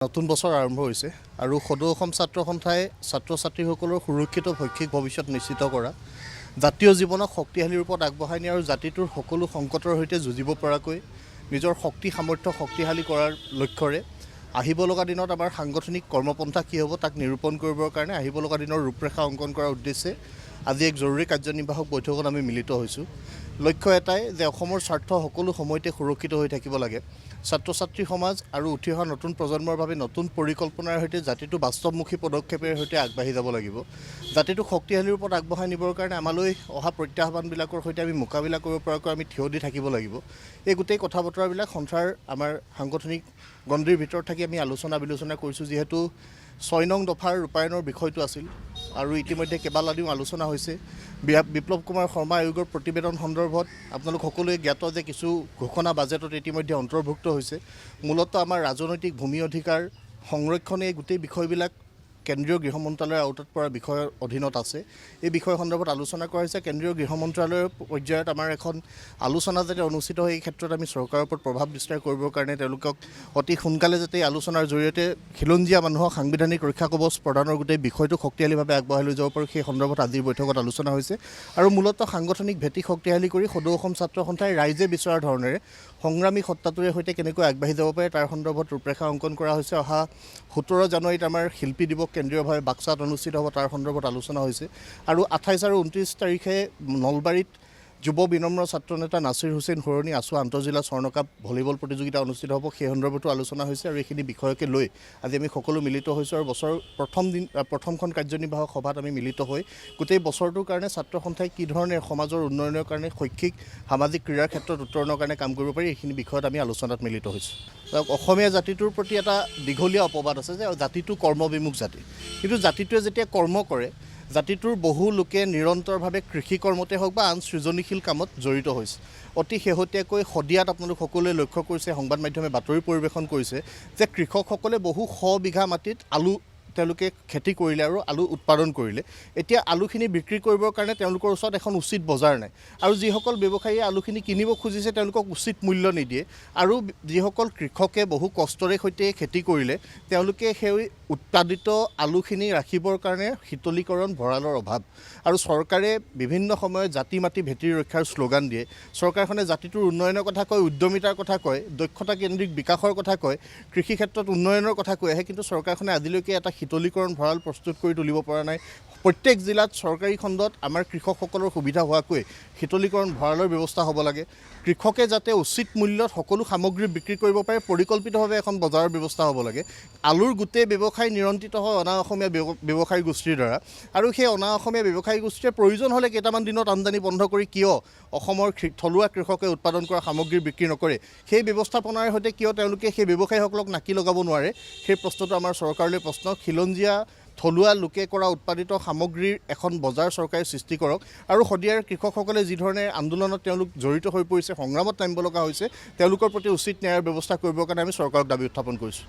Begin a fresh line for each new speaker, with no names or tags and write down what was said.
নতুন বছৰ আৰম্ভ হৈছে আৰু সদৌ অসম ছাত্ৰ সন্থাই ছাত্ৰ ছাত্ৰীসকলৰ সুৰক্ষিত শৈক্ষিক ভৱিষ্যত নিশ্চিত কৰা জাতীয় জীৱনক শক্তিশালী ৰূপত আগবঢ়াই নিয়া আৰু জাতিটোৰ সকলো সংকটৰ সৈতে যুঁজিব পৰাকৈ নিজৰ শক্তি সামৰ্থ্য শক্তিশালী কৰাৰ লক্ষ্যৰে আহিব লগা দিনত আমাৰ সাংগঠনিক কৰ্মপন্থা কি হ'ব তাক নিৰূপণ কৰিবৰ কাৰণে আহিব লগা দিনৰ ৰূপৰেখা অংকন কৰাৰ উদ্দেশ্যে আজি এক জৰুৰী কাৰ্যনিৰ্বাহক বৈঠকত আমি মিলিত হৈছোঁ। লক্ষ্য এটাই যে অসমৰ স্বাৰ্থ সকলো সময়তে সুৰক্ষিত হৈ থাকিব লাগে। ছাত্ৰ ছাত্ৰী সমাজ আৰু উঠি অহা নতুন প্ৰজন্মৰ বাবে নতুন পৰিকল্পনাৰ সৈতে জাতিটো বাস্তৱমুখী পদক্ষেপৰ সৈতে আগবাঢ়ি যাব লাগিব। জাতিটোক শক্তিশালী ৰূপত আগবঢ়াই নিবৰ কাৰণে আমালৈ অহা প্ৰত্যাহ্বানবিলাকৰ সৈতে আমি মোকাবিলা কৰিব পৰাকৈ আমি থিয় দি থাকিব লাগিব। এই গোটেই কথা বতৰাবিলাক সন্থাৰ আমাৰ সাংগঠনিক গণ্ডিৰ ভিতৰত থাকি আমি আলোচনা বিলোচনা কৰিছোঁ। যিহেতু ৬ নং দফাৰ ৰূপায়ণৰ বিষয়টো আছিল আৰু ইতিমধ্যে কেইবালানিও আলোচনা হৈছে। বিপ্লৱ কুমাৰ শৰ্মা আয়োগৰ প্ৰতিবেদন সন্দৰ্ভত আপোনালোক সকলোৱে জ্ঞাত যে কিছু ঘোষণা বাজেটত ইতিমধ্যে অন্তৰ্ভুক্ত হৈছে। মূলতঃ আমাৰ ৰাজনৈতিক ভূমি অধিকাৰ সংৰক্ষণে গোটেই বিষয়বিলাক কেন্দ্ৰীয় গৃহ মন্ত্ৰালয়ৰ আওতাত পৰা বিষয়ৰ অধীনত আছে। এই বিষয় সন্দৰ্ভত আলোচনা কৰা হৈছে। কেন্দ্ৰীয় গৃহ মন্ত্ৰালয়ৰ পৰ্যায়ত আমাৰ এখন আলোচনা যাতে অনুষ্ঠিত হয়, এই ক্ষেত্ৰত আমি চৰকাৰৰ ওপৰত প্ৰভাৱ বিস্তাৰ কৰিবৰ কাৰণে তেওঁলোকক অতি সোনকালে যাতে এই আলোচনাৰ জৰিয়তে খিলঞ্জীয়া মানুহক সাংবিধানিক ৰক্ষা কৱচ প্ৰদানৰ গোটেই বিষয়টো শক্তিশালীভাৱে আগবঢ়াই লৈ যাব পাৰোঁ, সেই সন্দৰ্ভত আজিৰ বৈঠকত আলোচনা হৈছে। আৰু মূলতঃ সাংগঠনিক ভেটি শক্তিশালী কৰি সদৌ অসম ছাত্ৰ সন্থাই ৰাইজে বিচৰা ধৰণেৰে সংগ্ৰামী সত্তাটোৰে সৈতে কেনেকৈ আগবাঢ়ি যাব পাৰে তাৰ সন্দৰ্ভত ৰূপৰেখা অংকন কৰা হৈছে। অহা ১৭ জানুৱাৰীত আমাৰ শিল্পী দিৱস কেন্দ্ৰীয়ভাৱে বাক্সাত অনুষ্ঠিত হ'ব, তাৰ সন্দৰ্ভত আলোচনা হৈছে। আৰু ২৮ আৰু ২৯ তাৰিখে নলবাৰীত যুৱ বিনম্ৰ ছাত্ৰ নেতা নাছিৰ হুছেইন হুৰণী আছু আন্তঃজিলা স্বৰ্ণকাপ ভলীবল প্ৰতিযোগিতা অনুষ্ঠিত হ'ব, সেই সন্দৰ্ভতো আলোচনা হৈছে। আৰু এইখিনি বিষয়কে লৈ আজি আমি সকলো মিলিত হৈছোঁ আৰু বছৰৰ প্ৰথমখন কাৰ্যনিৰ্বাহক সভাত আমি মিলিত হৈ গোটেই বছৰটোৰ কাৰণে ছাত্ৰ সন্থাই কি ধৰণে সমাজৰ উন্নয়নৰ কাৰণে শৈক্ষিক সামাজিক ক্ৰীড়াৰ ক্ষেত্ৰত উত্তৰণৰ কাৰণে কাম কৰিব পাৰি, এইখিনি বিষয়ত আমি আলোচনাত মিলিত হৈছোঁ। অসমীয়া জাতিটোৰ প্ৰতি এটা দীঘলীয়া অপবাদ আছে যে জাতিটো কৰ্মবিমুখ জাতি, কিন্তু জাতিটোৱে যেতিয়া কৰ্ম কৰে জাতিটোৰ বহু লোকে নিৰন্তৰভাৱে কৃষি কৰ্মতে হওক বা আন সৃজনীশীল কামত জড়িত হৈছে। অতি শেহতীয়াকৈ শদিয়াত আপোনালোক সকলোৱে লক্ষ্য কৰিছে, সংবাদ মাধ্যমে বাতৰি পৰিৱেশন কৰিছে যে কৃষকসকলে বহু শ বিঘা মাটিত আলু তেওঁলোকে খেতি কৰিলে আৰু আলু উৎপাদন কৰিলে। এতিয়া আলুখিনি বিক্ৰী কৰিবৰ কাৰণে তেওঁলোকৰ ওচৰত এখন উচিত বজাৰ নাই আৰু যিসকল ব্যৱসায়ীয়ে আলুখিনি কিনিব খুজিছে তেওঁলোকক উচিত মূল্য নিদিয়ে। আৰু যিসকল কৃষকে বহু কষ্টৰে সৈতে খেতি কৰিলে তেওঁলোকে সেই উৎপাদিত আলুখিনি ৰাখিবৰ কাৰণে শীতলীকৰণ ভঁৰালৰ অভাৱ। আৰু চৰকাৰে বিভিন্ন সময়ত জাতি মাটি ভেটিৰ ৰক্ষাৰ শ্লোগান দিয়ে। চৰকাৰখনে জাতিটোৰ উন্নয়নৰ কথা কয়, উদ্যমিতাৰ কথা কয়, দক্ষতা কেন্দ্ৰিক বিকাশৰ কথা কয়, কৃষি ক্ষেত্ৰত উন্নয়নৰ কথা কৈ আহে, কিন্তু চৰকাৰখনে আজিলৈকে এটা শীতলীকৰণ ভঁৰাল প্ৰস্তুত কৰি তুলিব পৰা নাই। প্ৰত্যেক জিলাত চৰকাৰী খণ্ডত আমাৰ কৃষকসকলৰ সুবিধা হোৱাকৈ শীতলীকৰণ ভঁৰালৰ ব্যৱস্থা হ'ব লাগে। কৃষকে যাতে উচিত মূল্যত সকলো সামগ্ৰী বিক্ৰী কৰিব পাৰে, পৰিকল্পিতভাৱে এখন বজাৰৰ ব্যৱস্থা হ'ব লাগে। আলুৰ গোটেই ব্যৱসায় নিয়ন্ত্ৰিত হয় অনা অসমীয়া ব্যৱসায়ী গোষ্ঠীৰ দ্বাৰা, আৰু সেই অনা অসমীয়া ব্যৱসায়ী গোষ্ঠীয়ে প্ৰয়োজন হ'লে কেইটামান দিনত আমদানি বন্ধ কৰি কিয় অসমৰ থলুৱা কৃষকে উৎপাদন কৰা সামগ্ৰী বিক্ৰী নকৰে, সেই ব্যৱস্থাপনাৰ সৈতে কিয় তেওঁলোকে সেই ব্যৱসায়ীসকলক নাকি লগাব নোৱাৰে, সেই প্ৰশ্নটো আমাৰ চৰকাৰলৈ প্ৰশ্ন। খিলঞ্জীয়া থলুৱা লোকে কৰা উৎপাদিত সামগ্ৰীৰ এখন বজাৰ চৰকাৰে সৃষ্টি কৰক। আৰু শদিয়াৰ কৃষকসকলে যি ধৰণে আন্দোলনত তেওঁলোক জড়িত হৈ পৰিছে, সংগ্ৰামত নামিব লগা হৈছে, তেওঁলোকৰ প্ৰতি উচিত ন্যায়ৰ ব্যৱস্থা কৰিবৰ কাৰণে আমি চৰকাৰক দাবী উত্থাপন কৰিছোঁ।